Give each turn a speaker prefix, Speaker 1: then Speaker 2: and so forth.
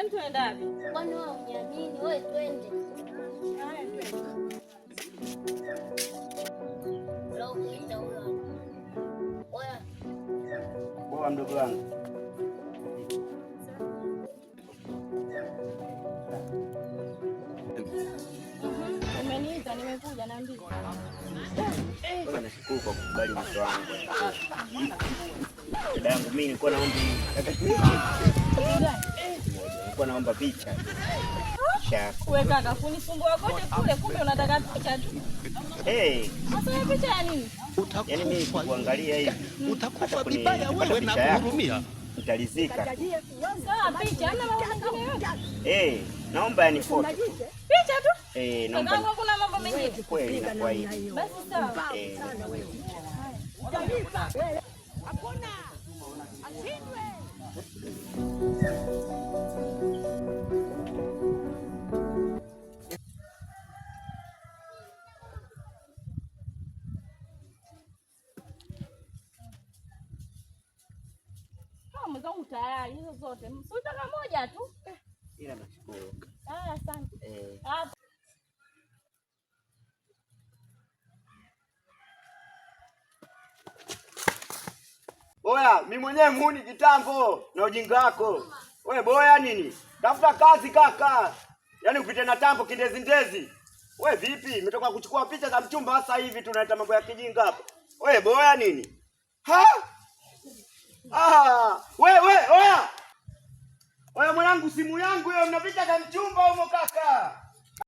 Speaker 1: Kwani tuende wapi?
Speaker 2: Kwani wewe uniamini? Wewe twende.
Speaker 1: Haya twende.
Speaker 2: Leo kuita huyo. Oya.
Speaker 3: Poa mdogo wangu.
Speaker 1: Umeniita, nimekuja na ndizi.
Speaker 3: Nashukuru kwa kukubali mtoto wangu. Dada yangu mimi nilikuwa naomba nilikuwa naomba picha.
Speaker 1: Wewe kaka, kunisumbua kote kule, kumbe unataka picha tu. Sasa picha ya nini?
Speaker 3: Yaani mimi kuangalia hivi
Speaker 4: utakufa vibaya wewe na kuhurumia.
Speaker 3: Nitalizika.
Speaker 1: Sawa, picha ana mambo mengine yote.
Speaker 3: Naomba yani foto.
Speaker 1: Picha tu?
Speaker 3: Naomba.
Speaker 1: Kama kuna mambo mengine.
Speaker 3: Kweli na kwa hivi.
Speaker 1: Basi sawa.
Speaker 2: Hakuna. Ashindwe.
Speaker 1: Mzangu tayari hizo zote. Msitaka moja tu.
Speaker 3: Ila nashukuru.
Speaker 1: Asante.
Speaker 3: Boya, mimi mwenyewe muuni kitambo na ujinga wako. Wewe boya nini? Tafuta kazi kaka. Yaani upite na tambo kindezi ndezi. Wewe vipi? Nimetoka kuchukua picha za mchumba sasa hivi tunaleta mambo ya kijinga hapa. Wewe boya nini? Ha? Oya. Oya mwanangu, simu yangu hiyo, mna picha za mchumba huko kaka.